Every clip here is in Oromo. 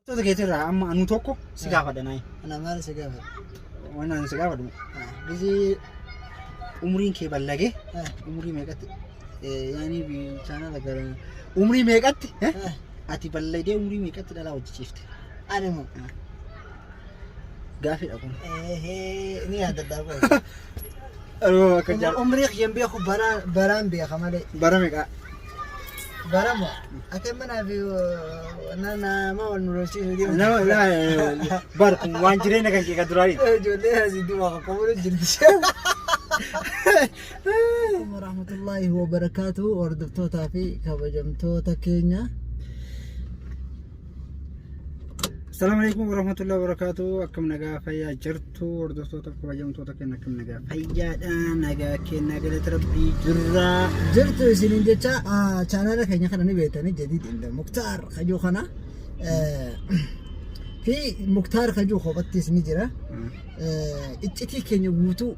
Toto keetirraa amma anu tokko si gaafadha nayi. Ana maal si gaafadha? Waan ani si gaafadhu. Bisi umriin kee ballage umrii meeqatti yaani bichaana lagara umrii meeqatti ati balladee umrii meeqatti dhalaa hojjechiifte? Ani moo gaafidha kun. Ni yaada darba. Akka jaar umrii kiyyan beeku baraan beeka malee. Bara meeqa? Baramo akemana fi nana ma wal nurosiisu deemu. Nama laa bar kun waan jireenya kan kee kaduraari. Ijoollee asii duuba qaqqabuu jirti. Warahmatullahi wabarakatuh hordoftoota fi kabajamtoota keenya. Assalamu alaikum warahmatullahi wabarakatuh. Akkam nagaa fayyaa jirtu hordoftoota kabajamtoota keenya akkam nagaa fayyaadha nagaa keenya galata rabbii jirtu isiniin jecha chaanala keenya kana ni beektanii jadiid inda Muktaar Kajuu kana fi Muktaar Kajuu kophattis ni jira. Iccitii keenya guutuu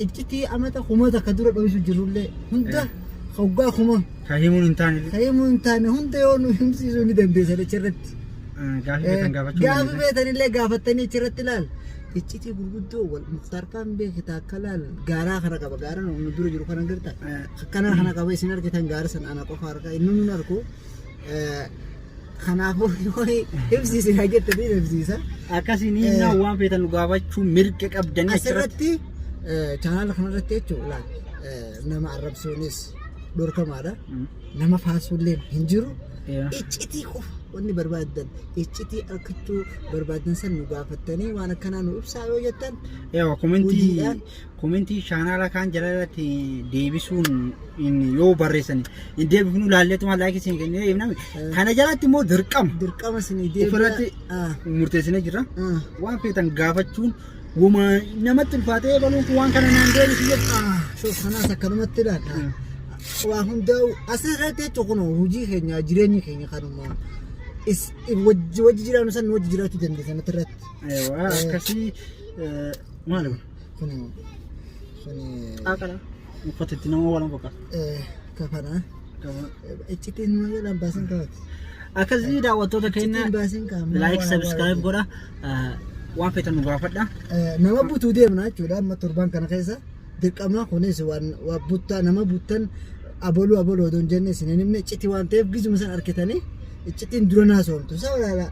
iccitii amata kumata ka dura dho'isu jirullee hunda hoggaa kuma kahimuun hin taane hunda yoo nu himsiisuu ni dandeessan achirratti. Gaafi beetanillee gaafattanii achirratti ilaal. Iccitii gurguddoo wal Muktaar kan beekita akka laal gaaraa kana qaba gaara nu dura jiru kana garta kana qaba isin argitan gaara san ana qofa arga inni nun argu kanaafuu yoo himsiise hajjettanii himsiisa. Akkasiin inni waan feetan nu gaafachuu mirga qabdanii asirratti chaanala kanarratti jechuudha nama arrabsuunis dorkamaadha. Nama faasuullee hin jiru. Iccitii qofa wanni barbaadan iccitii arkachuu barbaadan san nu gaafattanii waan akkanaa nu ibsaa yoo jettan komentii chaanala kan jalatti deebisuun yoo barreessan in deebifnu laalleetuma laayikii isin kennee eebname kana jalatti immoo dirqama isin ofirratti murteessinee jira. Waan feetan gaafachuun wama namatti ulfaatee baluun waan kana naan deebisu jedha. Shoof kanaas akkanumatti ilaala. Waa hundaa'u asirratti jechuun hojii keenya jireenya keenya kanuma wajji jiraannu san wajji jiraachuu dandeessan irratti. Akkasii maal kuni akala uffatitti nama walan fakkaata. Kafana iccitiin malee baasin kaawwate. Akkasii daawwattoota keenya like subscribe godha waan feetan nu gaafadha. Nama butuu deemna jechuudha amma torban kana keessa dirqama kunis waan buttaa nama buttan abaluu don jenne isin nimne iccitii waan ta'eef gizuma san arkitanii iccitiin dura naasomtu sababa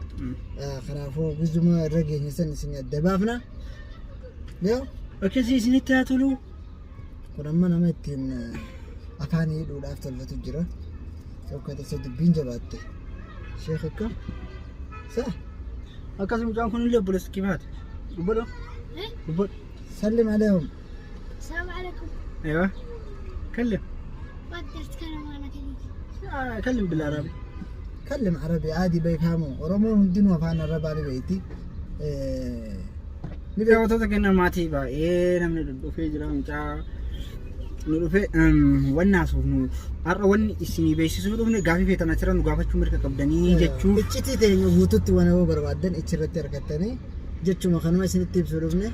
kanaafuu gizuma irra geenye san isin adda baafna. Yoo akkasii isinitti haa tolu. Kun amma nama ittiin afaan hidhuudhaaf tolfatu jira. Tokko ta'e dubbiin jabaatte. Sheekh akka akkasii mucaan kun illee obboleessa kibaate. Dubbadho. سلم عليهم. السلام عليكم. ايوه كلم. ما اقدر اتكلم وانا كلمت. كلم بالعربي. كلم عربي عادي بيفهموا ورموا الدين وفانا الربع بيتي. نبي وتوتك إنه ما تيبا نمني في جرام جا نروفي والناس هو أروان إسني بيسيسو ده قافي في تناچرا نقافة شو مركب بدني جتشو. إتشتي تيجي وطوت وانا هو بربادن إتشرت ركتني. جتشو ما خانوا يسني تيب سولفنا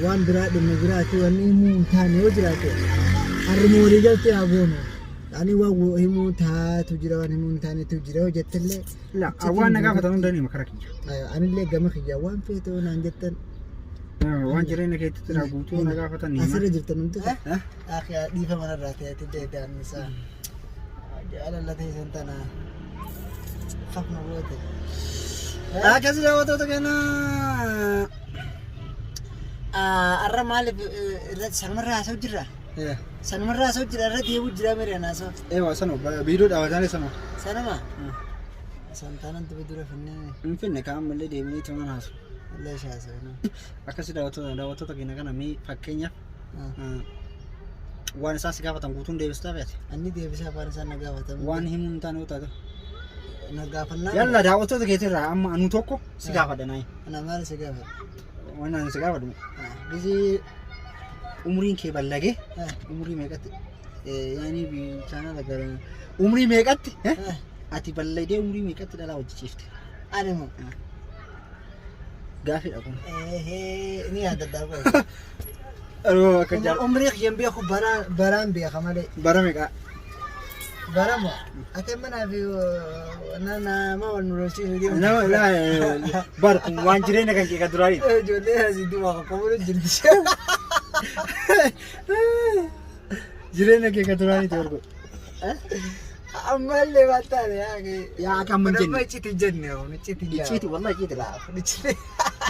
وان براد من براد واني مو ثاني وجراته أرموري جالتي أبونا يعني هو مو ثا تجرا وان مو ثاني تجرا وجتله لا أوان نقافة تنون دني مكرك أنا اللي جمع خيجا وان في تو نانجتن وان جرينا كي تتراجعوا تو نقافة تني أسرع جبت نمت أخي دي فما راتي تجي دان مسا على الذي سنتنا خفنا بوته كذي لو تتكلم الرمال سنمرة سوجرة سنمرة سوجرة ردي وجرة مرينا سو ايوه سنو بيدو دعوتاني سنو سنما سنتانا انت بدورة فيني كام اللي ديمني تمام هاسو ليش هاسو أكاسي دعوتو تكينا كنا مي فكينيا وان ساس قافة تنقطون ديبستا بيت أني ديبستا بارسان نقافة وان هم تانو تادو نقافنا يلا دعوتو تكيتيرا أما أنو توكو سقافة دناي أنا مالي سقافة وانا سقافة دو بيزي umriin kee ballage umrii meeqatti yaani bichaana lagara umrii meeqatti ati balladee umrii meeqatti dhalaa hojjechiifte? Ani moo gaafidha kun. Ni yaada darba. Akka jaar umrii kiyyan beeku baraan beeka malee. Bara meeqa? Baramo. Ate mana fi nama wal nurosi video. Nama la bar kun waan jireenya kan kee ka duraanii. Ijoollee asii duuba qaqqabuu jirti. Jireenya kee ka duraanii ta'e orgo. Ammallee baataane Yaa kan mun jenne. Nama icciitti jenne oo icciitti jenne. Icciiti wallahi icciiti la. Icciitti.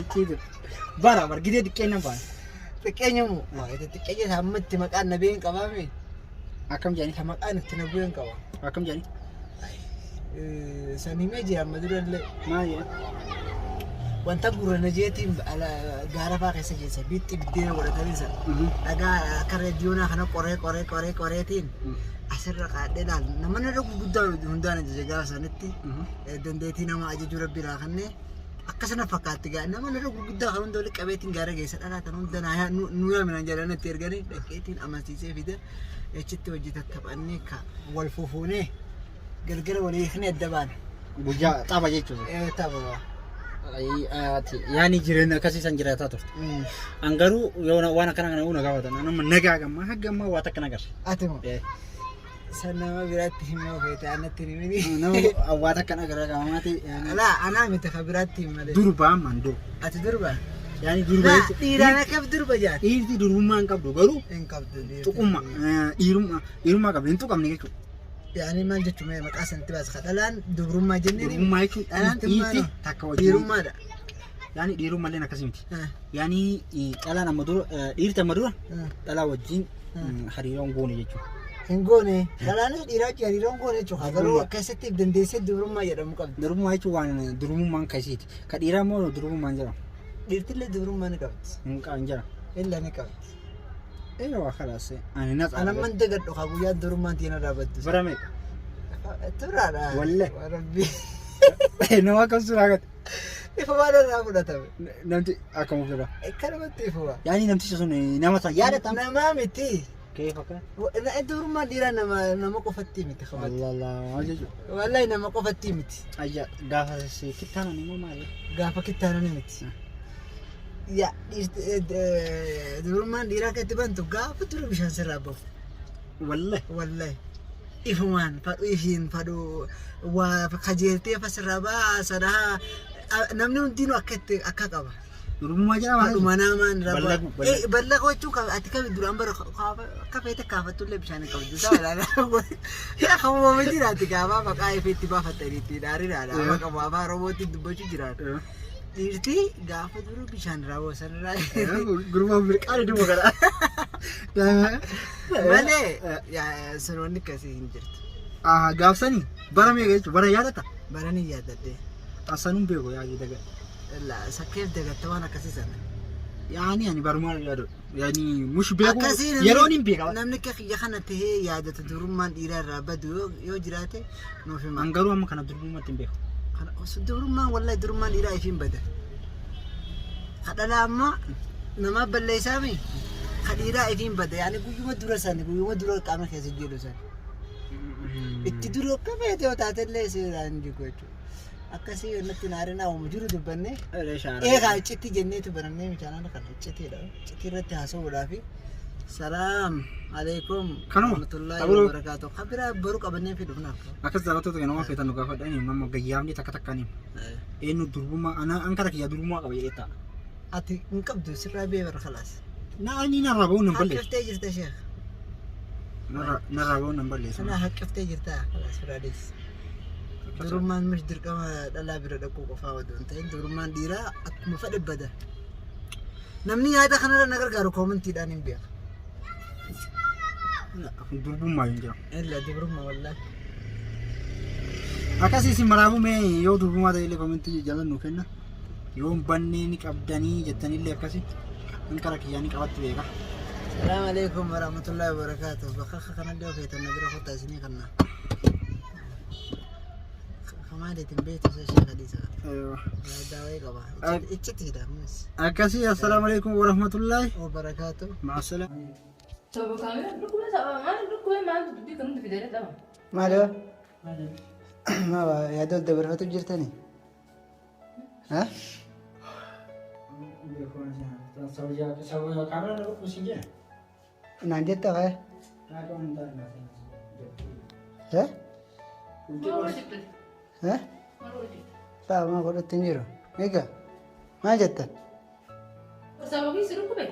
Icciiti. Bara bar gidee diqqeennan baan. Xiqqeenya moo xiqqeenya hammatti maqaan nabeen qabaame Akkam jedhani? ka maqaan itti nabeen qaba. Akkam jedhani? Sanimee jira amma durallee Maal jedhan? wanta gurrana jeetiin gaara fa'aa keessa geessa bitti biddeena godhataniisa dhagaa akka reediyoonaa kana qoreetiin asirra kaadhee laal nama narra gurguddaa hundaan ajaja gaafa sanitti dandeettii nama ajajuu rabbiirraa kannee akkasana fakkaatti gaa nama narra gurguddaa kan hunda walitti qabeetiin gaara geessa dhalaatan hunda nu yaaminaan jedhanitti erganii dhaqeetiin amansiisee fide achitti hojii tattaphannee ka wal fufuunee galgala walii hiiknee adda baane. Guyyaa tapha jechuudha. Tapha. Yaani jireenya akkasii san jiraataa turte. An garuu waan akkana kana uuna gaafatan nama nagaa gammaa haggammaa waa takka nagarre. Ati moo? San nama biraatti himoo feete anatti himini. Nama waa takka nagarre gammaati. Alaa anaa miti ka biraatti himalee. Durbaa man dur. Ati durba? Yaani durbaa. Dhiiraan akkam durba jaan? Dhiirti durbummaa hin qabdu garuu Hin qabdu dhiirti. tuqummaa dhiirummaa qabdi hin tuqamne jechuudha. Yaani maal jechuun maqaa sanatti baas kadhalaan dubrummaa jennee Durbummaa jechuun dhiirti takka wajjin. dhiirummaadha. Yaani dhiirummallee akkasii miti. Yaani dhalaan amma dura dhiirti amma dura dhalaa wajjin hariiroon goone jechuudha. Hin goone dhalaanis dhiiraa wajjin hariiroon goone jechuudha. Garuu akkasitti dandeessee dubrummaa jedhamu qabdi. Durbummaa jechuun waan durbummaan kasiiti. Ka dhiiraa immoo durbummaan jedhama. Dhiirtillee dubrummaa ni qabdi. Hin jira. Illa ni qabdi. Waa khalaas ani na Ana man dagadhu haa guyyaa durummaan tiina dhaabbattu. bara meeqa? Turaadha. Wallahi. Rabbii. Nama akkam suuraa gata. Ifa waan irraa fudhatame. Namti akkam ofirra. Kanamatti ifa waan. Yaani namtichi sun nama san yaadata. Namaa miti. Kee fakka. Durummaan dhiiraa nama qofatti miti. Wallaahi maal jechuudha. Wallahi nama qofatti miti. Ayya gaafa si kittaana ni moo maali? Gaafa kittaana ni miti. Ya durummaan dhiiraa kan itti bantu gaafa dura bishaan sirraa bahu. Wallahi. Wallahi. Ifumaan fadhu ishiin fadhu waa kajeeltee fasirraa baasadha. Namni hundinuu akka qaba. Durummaa jedhama. Fadhuma namaan Ballagu, ballagu. ballagu jechuun ati kami duraan bara akka feete kaafattullee bishaan hin qabdu. Sabalaala. Yaa kamuma jiraatti gaafa maqaa ifeetti baafattaniitti dhaariidhaadha. Amma qabu afaan Oromootti dubbachuu jiraatu. Dhiirti gaafa dura bishaan raawwa sanarraa. Gurbaan mirqaan dhuma kana. Malee sirboonni akkasii hin jirtu. Gaafsanii bara meeqa jechuudha bara yaadata. Baranii yaadadde. Asanuun beeku yaadii daga. Sakkeef dagatta waan akkasii sana. Yaani ani barumaan yaadu. Yaani mush beeku Akkasii yeroon hin beeka. namni akka kiyya kana tahee yaadatu durummaan dhiiraa irraa badu yoo jiraate nuuf hima. An garuu amma kana durbummaatti hin beeku. Durummaan wallahi durummaan dhiiraa ifiin bada. Kadhalaa amma nama balleessaami kadhiiraa ifiin bada yaani guyyuma dura qaama keessa jedhu sana. Itti dura akka feete yoo taatellee seeraan jiru jechuudha. Akkasii yoo natti naarina uumu jiru dubbanne eegaa iccitti jenneetu barannee michaanaan kana iccittiidha. Iccitti irratti haasa'uudhaafi salaam alaikum warahmatullahi wabarakatuh. Kabira baruu qabannee fi dhufna. Akkas jaallattoota kan nama feetan nu gaafadhaan nama gayyaamni takka takkaan eenyu durbummaa an kara kiyya durbummaa qaba jedhee ta'a. Ati hin qabdu sirraa bee bara khalaas. Naani narraa ba'uun nan balleessu. Haqqiftee jirta sheekh. Narraa ba'uun nan balleessu. Sana haqqiftee jirta khalaas firaadees. Durummaan mish dirqama dhalaa bira dhaquu qofaa wadoon ta'in durummaan dhiiraa akkuma fedhe bada. Namni yaada kanarra na gargaaru koomantiidhaan hin beeka. Durbummaa hin jira. Illa durummaa wallahi. Akkasii isin maraafuu mee yoo durbummaa ta'ellee koomentii jalan nu kenna. Yoo bannee ni qabdanii jettanillee akkasii in kara kiyyaa ni qabattu beeka. Salaam alaikum warahmatullahi wabarakatuh. Bakka kanallee ofeetan na bira kottaa isinii kanna. Kamaaliitiin beektu isa sheekh Hadiisa. Daawwee qaba. Iccitiidha ammas. Akkasii assalaamu alaikum warahmatullahi wabarakatuh. ma'assalam. Maaloo? Maa yaadota dabarfatu jirtanii? Ha? Naan jetta kaya? Eh? Maaloo jirtu? Eh? Maaloo jirtu? Saama godhatti hin jiru. Egaa maal jettan? Sababii si dhukkube?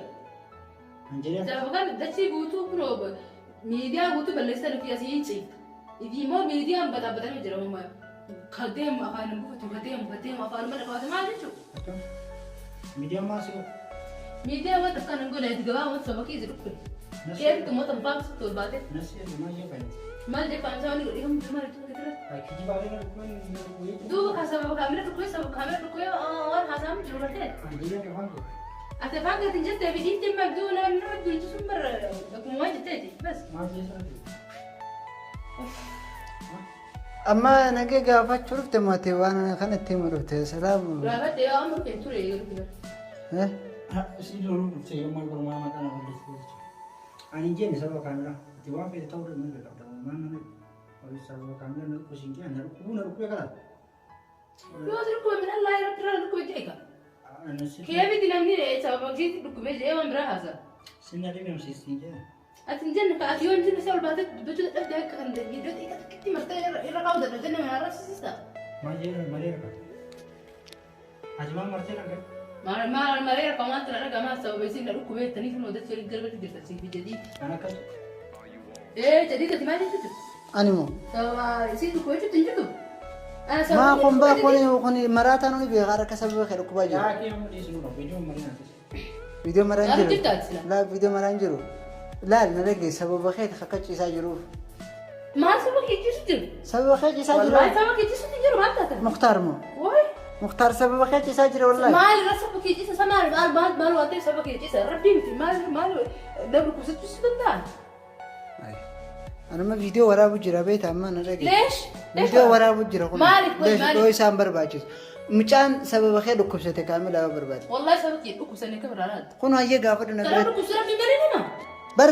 Anjeliyaa. Sababa kan dachee guutuu kunoo miidiyaa guutuu balleessan fi asii ciifta. Ifi immoo miidiyaan baxabatanii jira uumaa. Kadeemu afaan hin buufatu kadeemu afaan mana qabaate maal jechuudha? Miidiyaan maal si godha? Miidiyaa wanta kan hin godhe gabaa wanta sababa keessa dhukkube. Keetu moota faamsu tolbaate. Nasi maal jedhani? Maal jechuudha sababni godhe kan mutummaa jechuudha jira. Kijibaalee na dhukkubee Duuba kan sababa kaamila dhukkubee waan haasa'amu jiru lattee. Anjeliyaa dhufaan kun. Ate afaan gatiin jettee fi dhiittee magduu nama duuchu sun bara akkuma waan jetteeti bas. Maal jechuudha? Amma nagee gaafachuu dhufte mootii waan kanatti hima dhufte salaamu. Gaafadhe yoo amma dhufeen ture yoo dhufe. Si loonuu dhuftee yoo maal gurmaa maqaa nama walitti ani jenne sababa kaamilaa itti waan fedhe ta'uu danda'u qabda waan nama walitti sababa kaamilaa na dhukkubsiin kee na dhukkubee karaa. Yoo dhukkube min Allah irratti irraa dhukkube jeeka. Keebiti namni sababa keetti dhukkube jee waan biraa haasa. Sinna deemsiistiin jee. Ati hin jenne ka ati yoo hin jenne isa olbaatee dubbachuu dadhabdee akka kan iddoo xiqqaatti martee irra kaa'u dadhabdee jenne mana arrabsiisista. Maal jedhan malee rakka. Ati maal martee rakka? Maal malee rakka waan tira dhagamaa sababa isin na dhukkube jettanii sun odeessa waliin garbatu jirta siifi jedhii. Kan akkas. Jedhii gati maal jechuudha? Ani moo? Sababa isin dhukkube jechuudha hin jirtu. Maa kumbaa kuni maraataan uni beekaa harka sababa kee dhukkubaa jiru. Yaa kee amma dhiisuu qaba viidiyoo marii naatis. Viidiyoo maraan Yaa jiru. jirtaati sila. Laa viidiyoo maraan jiru. Laal na dhagee sababa kee akka ciisaa jiruuf. Maal sababa kee ciisu jiru? Sababa kee ciisaa jiru. Wallahi sababa kee ciisu jiru maal taate? Mukhtaar moo? Woy. Mukhtaar sababa kee ciisaa jira wallahi. Maal irra sababa kee ciisa maal waan ta'eef sababa kee ciisa rabbii miti maal dabru kuusachuusi danda'an. Anuma viidiyoo waraabu jira beektaa amma na dhagee. Leesh. Viidiyoo waraabu jira kun. Maaliif Leesh dhoo isaan barbaachisu. Mucaan sababa kee dhukkubsate kaamila yoo barbaade. Wallahi sababa kee dhukkubsanii akka biraan haadha. Kun hayyee gaafa dhuna Kana biratti. dhukkubsi rabbii malee nama. Bar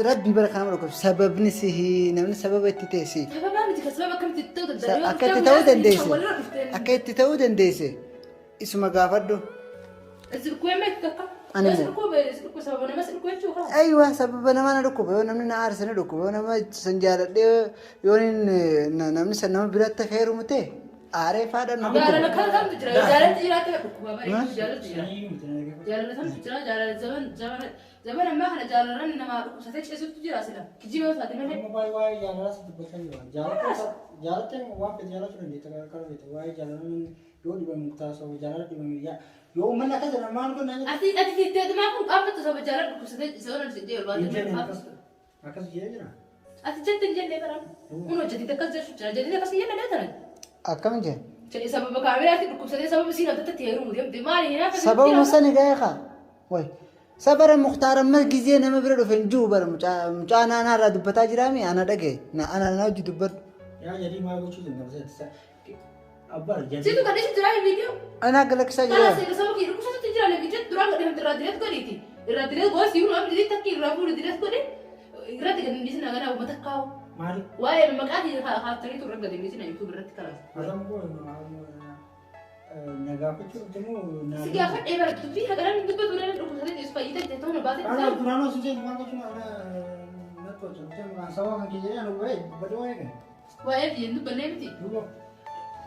rabbii bara kanama dhukkubsa sababni sihi namni sababa itti teessi. Sababa miti ka sababa akkamitti ta'uu danda'a. Akka itti ta'uu dandeesse. Akka itti ta'uu dandeesse. Isuma gaafadhu. Isirkuu meetti takka. Ani moo? Isirkuu sababa nama isirkuu jechuu kaa. Aywa sababa nama na dhukkuba yoo namni na aarse na dhukkuba yoo nama san jaaladhee yoo namni san nama biratti akka heerumu ta'e aaree faadhaan na dhukkuba. Jaalala kan kamtu jira jaalatti jiraate dhukkuba baay'ee jaalatti jira. Jaalala kamtu jira jaalala zaman ammaa kana jaalalaan nama dhukkubsatee ceessuutu jira sila. Kijibaa yoo taate malee. Amma baay'ee waa'ee jaalalaa sitti dubbachaa jira. Jaalateen waan fedhe jaalachuu dandeetta kan fedhe waa'ee jaalalaan yoo dhibamu taasisa jaalala dhibamu yoo uummanni akka jedhan maal godhan Ati fiiddeetumaa kun qaabbatu sababa jaalala dhukkubsatee isa waan arsiidee barbaade. akkas jedhee jira. Ati jette hin jenne bara. Kun hojjetite akkas jechuun jira jedhee akkas hin jenne tanan. Akkam jee? Sababa kaamiraatti dhukkubsatee sababa isiin abdatti heeruu deemte maali hin Sababuma sani gahee kaa? Way. Sabara Mukhtaar amma gizee nama bira dhufe hin jiru bara mucaa naannaa irraa dubbataa jiraami ana dhagee ana hojii dubbadhu. Yaa jedhii maal gochuu danda'a? Abbaa jedhii. Situ kan isin jiraa viidiyoo. Ana galakkisaa Kana jira. seera sababa kee dhukkubsatatti jira viidiyoo duraan gadhee irraa direet godhiiti. Irraa direet gooti kun abdii takki irraa fuudhi direet godhe irratti gadi dhiisina ganaa uummata kaa'u. Maali? Waa'ee maqaa haaftariitu irra gadi dhiisina yuutuub irratti kalaas. Adam koo nagaafachuu deemu naa. Si gaafadhee bara dubbii hagalaan dubbatu nama dhukkubsatee teessu fayyita jettee ta'uu na baatee Ana duraanoo sun jedhu maal gochuu na tolcha. Mucaan sababa kan kee jedhee anu waa'ee badee waa'ee kan. waa'ee biyyan dubbannee miti. Duuba.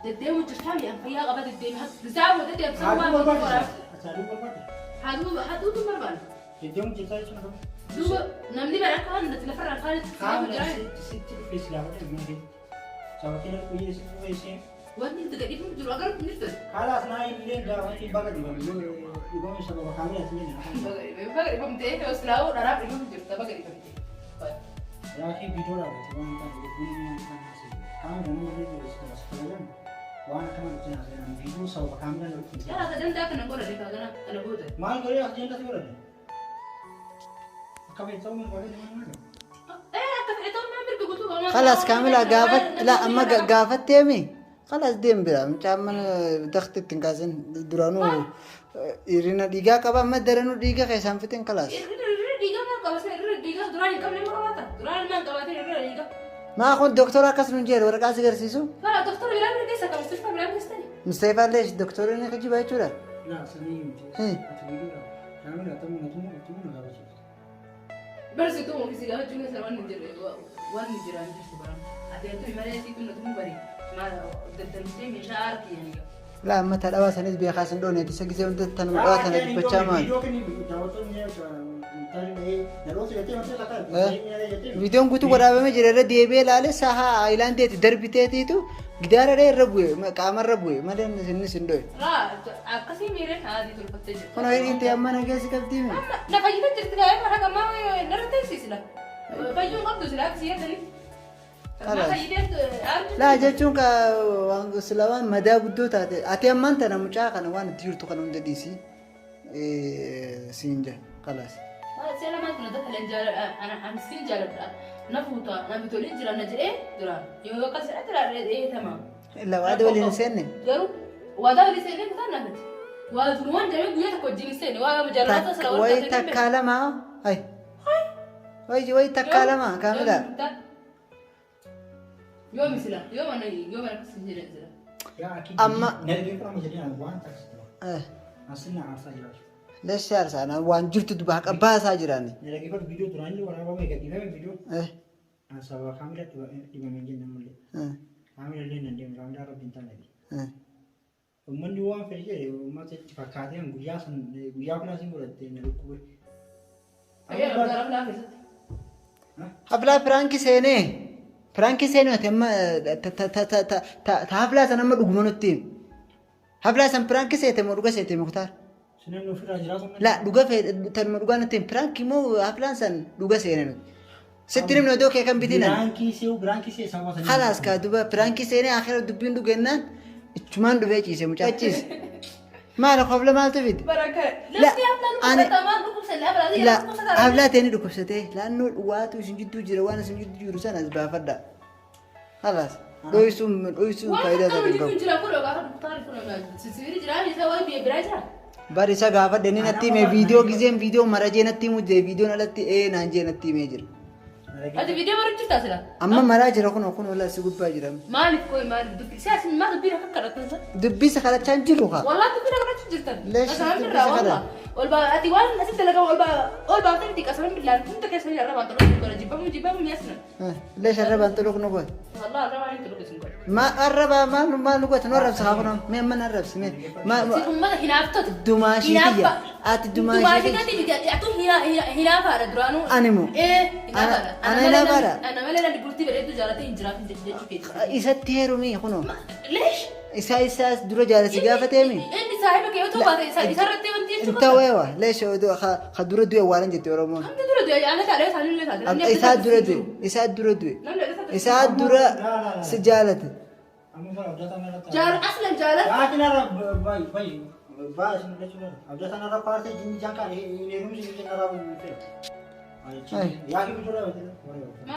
Deddeemu jirtaa mi'aan fayyaa qaba deddeemu bisaa godhee deemsa waan Haaduu gochuuf barbaade. Haaduu barbaade. haaduu barbaada. Deddeemu jirtaa jechuun akkam. Duuba namni bara akka waan natti lafarraa kaanitti Kaama jira. sitti dhufees gaafate gumate. Sababa kuyyee sitti dhufeesee. Wanti itti gadhiifamu jiru agarra kun jirtu. Kalaas naa illee gaafate baga dibamu dhibame sababa kaamiraatti jedhama. Baga dhibamtee hoslaa'uu dharaaf dhibamu jirta baga dhibamtee. Yaaki video raawwate waan kan gurguruu kan haasa'e. Kaamira nama illee as fayyadamu waan akkana itti haasa'an video sababa kaamira na dhufu. Yaa akka danda'a kana godhate kana goote. Maal godhee as jeentas godhate? Akka beektamu min godhee deemaa maali? Akka ta'e ta'uu maa mirga guutuu qabu. Kalas kaamila amma gaafatteemi. Kalas deem bira mucaan mana dakti ittiin kaasan duraanuu hirina dhiigaa qaba amma daranuu dhiiga keessaan fitin kalas. Dhiigaa maal qabate dhiigaa duraan hin qabne maal qabaata? Duraan maal qabate irra dhiigaa. Maa kun doktora akkas nun jedhu waraqaa si agarsiisu. Fara doktora biraan ni keessa qabate tuffa biraan keessatti. Mustafaa illee doktorri ni kajiba jechuudha. Naa sanii miti. Hmm. Ati video raawwate. Kaamira atamu na gaafachuu. Barsiituu ofiisi gaafachuun keessa waan hin jirre waan hin jiraan jirtu baraan. adeemtu imalee siitu nuti hin bari maal daldalte meeshaa aartii yani Laa amma tadhawaa sanis beekaa sin dhoone isa gisee wanta tanuma dhawaa tana dubbachaa maal. Viidiyoon guutuu waraabamee jira irra deebi'ee ilaale sahaa aayilaandeeti darbiteetiitu gidaara irra bu'e qaamarra bu'e malee innis hin dhoye. akkasii miiree haadii tolfattee jirti. Kun ho'iin ta'e amma nageessi qabdii mi? Na fayyada jirti gaa'ee mara gammaa narra teessisila. Fayyuun qabdu sila akkasii yaadanii. Laa jechuun ka waan sila waan madaa guddoo taate ati ammaan tana mucaa kana waan itti jirtu kana hunda dhiisii siin jaa kalaas. Seera maal kana dakkaleen jaalladha siin jaalladha na fuuta na bitoliin jira na jedhee dura yoo akkas jedha dura dheetama. Illa waada waliin hin seenne. Garuu waada waliin seenne kutaa naafati. Waa durumaan jedhee guyyaa tokko wajjin hin seenne waa jaalladha sila wal wayi takkaa lama hay. Wayi takkaa lama kaamila. Yoo misila yoo mana akkasii jedhan jira. Amma. Lessi aarsaa waan jirtu dubaa qabbaa isaa jiraani. Uummanni waan fedhe jedhe uummata itti fakkaatee guyyaa kana siin godhattee na dhukkube. Haflaa Firaanki seenee. Firaanki seenee ati amma haflaa sana amma dhuguma nutti himi. Haflaa san Firaanki seete moo dhuga seete Muktaar? Sineen ofirraa jiraatu La dhuga tanuma dhugaa nutti himi. Firaanki moo haflaan san dhuga seene nuti. Sitti nimni odoo kee kan bitinan. Biraankii see sababa sanii. Halaas kaa duba Firaanki seenee akhira dubbiin dhugennaan ichumaan dhufee ciise mucaa ciise. Maala kofla maaltu fiti? Haflaa ta'anii dhukkubsatee laannoo waatu isin jidduu jira waan isin jidduu jiru sana as baafadha. Halaas dhoyisuun faayidaa qabu. Bari isa gaafadhe inni natti hime viidiyoo gizeen viidiyoo marajee natti himu jee viidiyoon alatti naan jee natti himee jira. Ati viidiyoo barachuu sila. Amma maraa jira kun wala si gubbaa jira. Maaliif koi maaliif dubbisa asin maal dubbii akka kadhatan. Dubbisa kadhachaa hin jiru kaa. Walaa dubbii kadhachuu jirtan. Leeshi dubbisa kadha. Ati waan asitti dalagaa ol baaftee itti qasaman bilaan hunda keessanii irra waan toluu godha jibbamu mi'aasna. Leeshi irra waan toluu nu godha. Walaa irra waan toluu keessa godha. Ma arraba maal nu godha nu arrabsa haa kunam mee amma arrabsi mee. Si ummata hinaaftota. Dumaashii kiyya. Ati dumaashii. Dumaashii ati hinaafaadha duraanuu. Animu. Hinaafaadha. Ana hinaafaadha. Ana malee na bultii bareedduu jaalatee hin jiraatu jechuu keessa. Isatti heerumii kunoo. Leesh. Isaa dura jaalati gaafateemi. Inni saahiba kee otoo baate isarratti wanti jechuudha. Taweewa leesha ka dura du'e waalan jette Oromoon. Kamtu dura du'e yaala taadhee isaanii taadhee. Isaa dura du'e. Isaa dura si jaalate. Aslan jaalate. Abdatan irra paartee jinjaan kan heerumsi jinjaan irraa buufee. Yaa kibbi dura